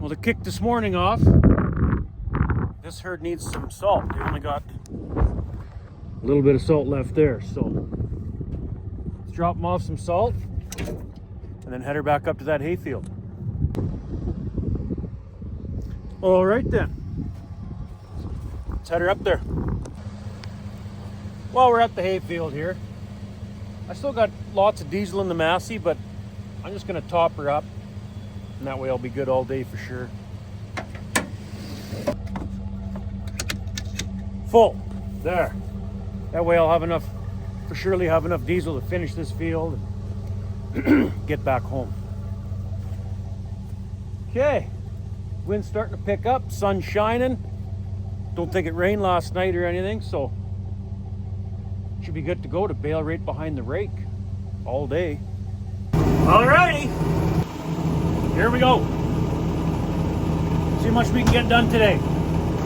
Well, to kick this morning off, this herd needs some salt. They only got a little bit of salt left there, so let's drop them off some salt and then head her back up to that hayfield. All right then, let's head her up there. Well, we're at the hayfield here. I still got lots of diesel in the Massey, but I'm just gonna top her up, and that way I'll be good all day for sure. Full, there. That way I'll have enough, for surely have enough diesel to finish this field and get back home. Okay, wind's starting to pick up, sun shining. Don't think it rained last night or anything, so should be good to go to bale right behind the rake all day. Alrighty, here we go. See how much we can get done today.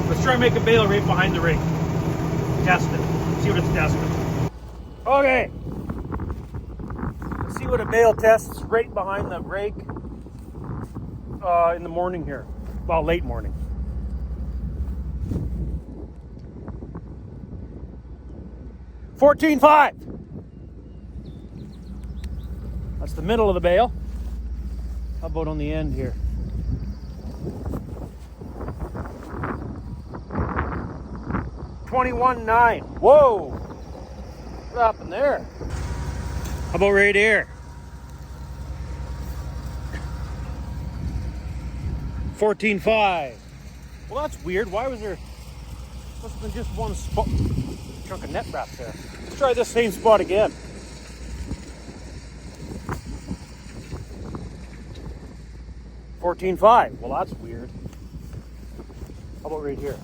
Let's try and make a bale right behind the rake. Test it, see what it's testing. Okay, let's see what a bale tests right behind the rake in the morning here. Well, late morning. $14.5. That's the middle of the bale. How about on the end here? $21.9. Whoa! What happened there? How about right here? $14.5. Well, that's weird. Why was there? Must have been just one spot. Chunk of net wrap there. Let's try this same spot again. $14.5. Well, that's weird. How about right here?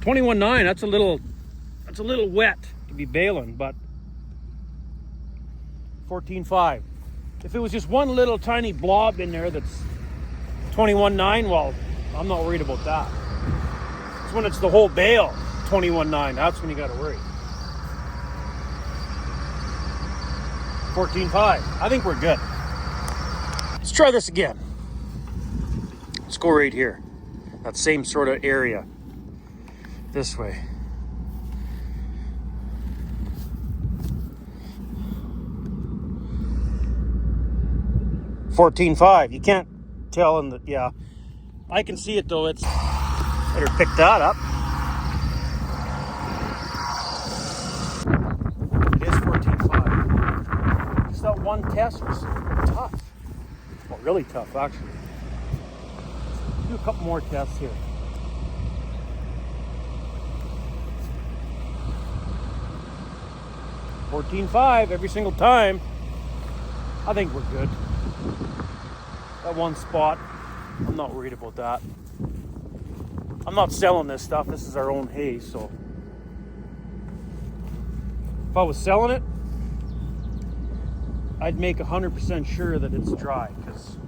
$21.9. That's a little wet to be baling, but $14.5. If it was just one little tiny blob in there that's $21.9, well, I'm not worried about that. It's when it's the whole bale. $21.9, that's when you got to worry. $14.5. I think we're good. Let's try this again. Let's go right here. That same sort of area. This way. $14.5. You can't tell in the, yeah. I can see it though. It's better pick that up. That one test was tough. Well, really tough, actually. Let's do a couple more tests here. $14.5 every single time. I think we're good. That one spot, I'm not worried about that. I'm not selling this stuff. This is our own hay, so if I was selling it, I'd make 100% sure that it's dry, because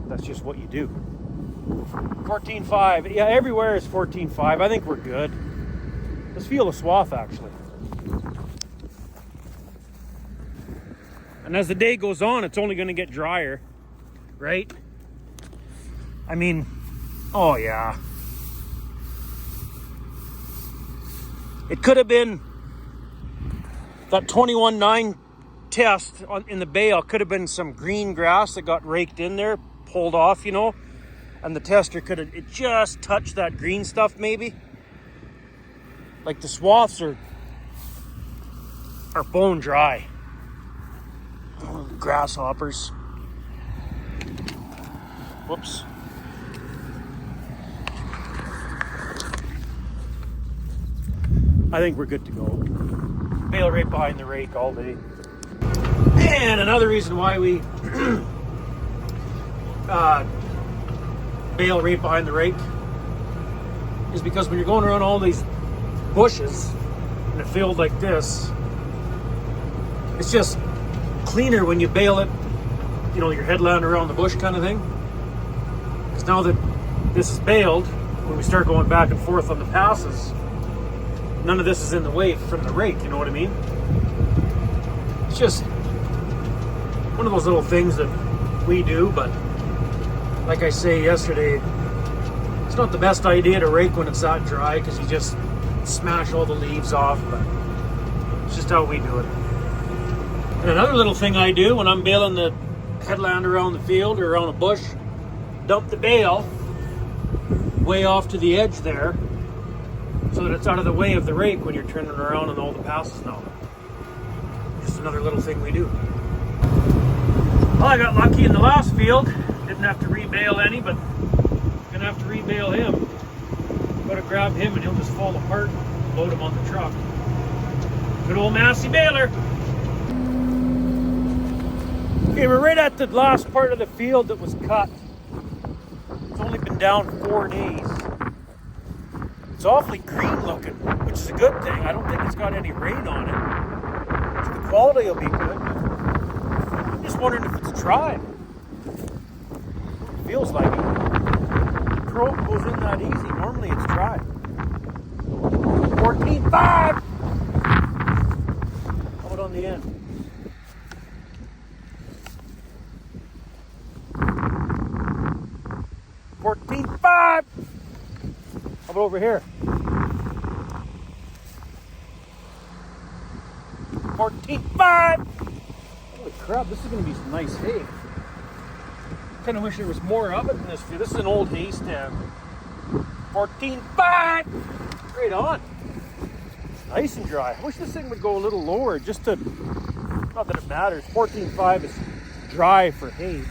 that's just what you do. $14.5. Yeah, everywhere is $14.5. I think we're good. Let's feel the swath, actually. And as the day goes on, it's only going to get drier, right? I mean, oh yeah. It could have been that 21.9 test in the bale. Could have been some green grass that got raked in there, pulled off, you know, and the tester could have, it just touched that green stuff maybe. Like the swaths are bone dry. Oh, grasshoppers. Whoops. I think we're good to go. Bale right behind the rake all day. And another reason why we bale right behind the rake is because when you're going around all these bushes in a field like this, it's just cleaner when you bale it, you know, your headland around the bush kind of thing. Because now that this is baled, when we start going back and forth on the passes, none of this is in the way from the rake, you know what I mean? It's just one of those little things that we do, but like I say yesterday, it's not the best idea to rake when it's that dry because you just smash all the leaves off, but it's just how we do it. And another little thing I do when I'm baling the headland around the field or around a bush, dump the bale way off to the edge there so that it's out of the way of the rake when you're turning around and all the passes now. Just another little thing we do. Well, I got lucky in the last field. Didn't have to rebale any, but gonna have to rebale him. Gotta grab him and he'll just fall apart and load him on the truck. Good old Massey Baler. Okay, we're right at the last part of the field that was cut. It's only been down 4 days. It's awfully green looking, which is a good thing. I don't think it's got any rain on it. So the quality will be good. I'm just wondering if it's dry. It feels like it. The throat goes in that easy. Normally it's dry. 14.5! How about on the end? 14.5! How about over here? 14.5! Holy crap, this is going to be some nice hay. Kind of wish there was more of it in this field. This is an old hay stand. 14.5! Right on. Nice and dry. I wish this thing would go a little lower just to, not that it matters. 14.5 is dry for hay.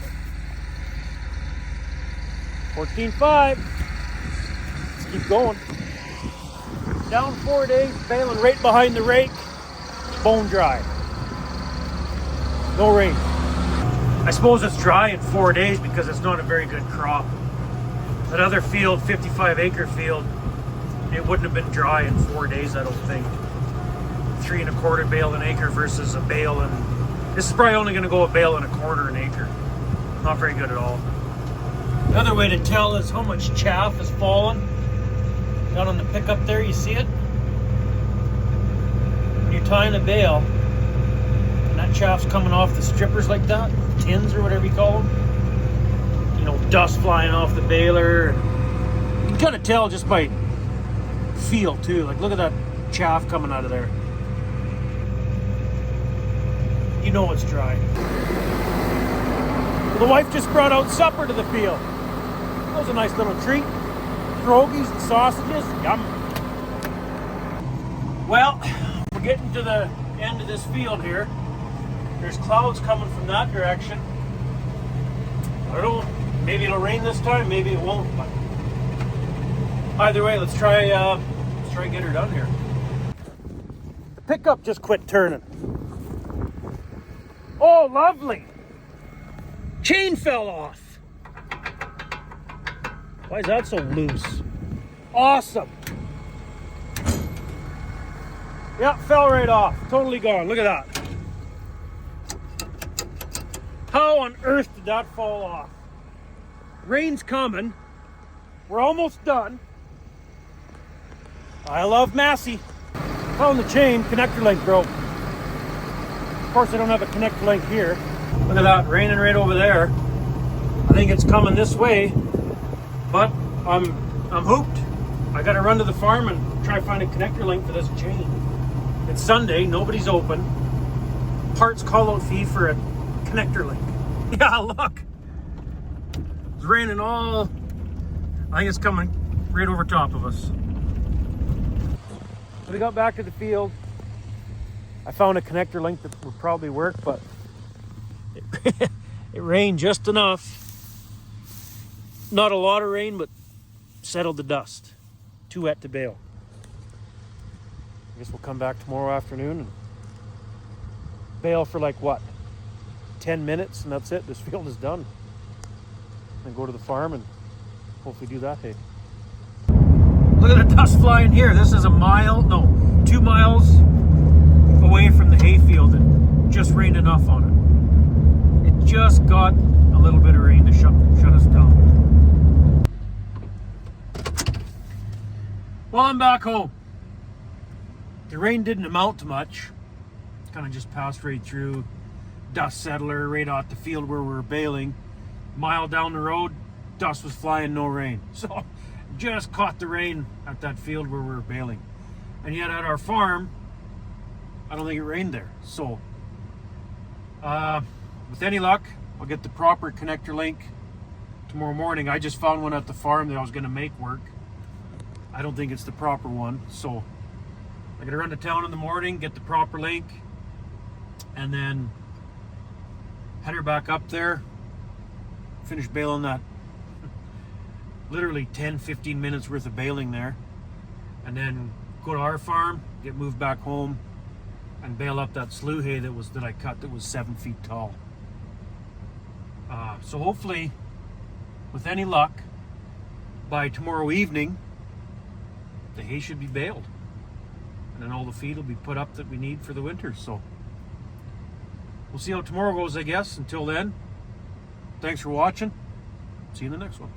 14.5. Let's keep going. Down 4 days, baling right behind the rake. Bone dry. No rain. I suppose it's dry in 4 days because it's not a very good crop. That other field, 55 acre field, it wouldn't have been dry in 4 days, I don't think. 3 1/4 bale an acre versus a bale, and this is probably only going to go a bale and a quarter an acre. Not very good at all. The other way to tell is how much chaff has fallen. Down on the pickup there, you see it? When you're tying a bale, and that chaff's coming off the strippers like that, tins or whatever you call them. You know, dust flying off the baler. You can kind of tell just by feel too. Like, look at that chaff coming out of there. You know it's dry. Well, the wife just brought out supper to the field. That was a nice little treat. Pierogies and sausages. Yum. Well, we're getting to the end of this field here. There's clouds coming from that direction. I don't know. Maybe it'll rain this time. Maybe it won't. But either way, let's try get her done here. The pickup just quit turning. Oh, lovely. Chain fell off. Why is that so loose? Awesome. Yeah, fell right off. Totally gone. Look at that. How on earth did that fall off? Rain's coming. We're almost done. I love Massey. Found the chain, connector link broke. Of course, I don't have a connector link here. Look at that, raining right over there. I think it's coming this way, but I'm hooked. I gotta run to the farm and try to find a connector link for this chain. It's Sunday, nobody's open. Parts call out fee for a connector link. Yeah, look. It's raining all, I think it's coming right over top of us. So we got back to the field. I found a connector link that would probably work, but it rained just enough. Not a lot of rain, but settled the dust. Too wet to bale. I guess we'll come back tomorrow afternoon and bale for like what? 10 minutes and that's it. This field is done. Then go to the farm and hopefully do that hay. Look at the dust flying here. This is 2 miles away from the hay field that just rained enough on it. It just got a little bit of rain to shut us down. Well, I'm back home. The rain didn't amount to much. Kind of just passed right through. Dust settler right out the field where we were baling. Mile down the road, dust was flying, no rain. So just caught the rain at that field where we were baling. And yet at our farm, I don't think it rained there. So with any luck, I'll get the proper connector link tomorrow morning. I just found one at the farm that I was going to make work. I don't think it's the proper one. So I got to run to town in the morning, get the proper link, and then head her back up there, finish baling that literally 10-15 minutes worth of baling there, and then go to our farm, get moved back home, and bale up that slough hay that I cut that was 7 feet tall. So hopefully, with any luck, by tomorrow evening, the hay should be baled, and then all the feed will be put up that we need for the winter. So we'll see how tomorrow goes, I guess. Until then, thanks for watching. See you in the next one.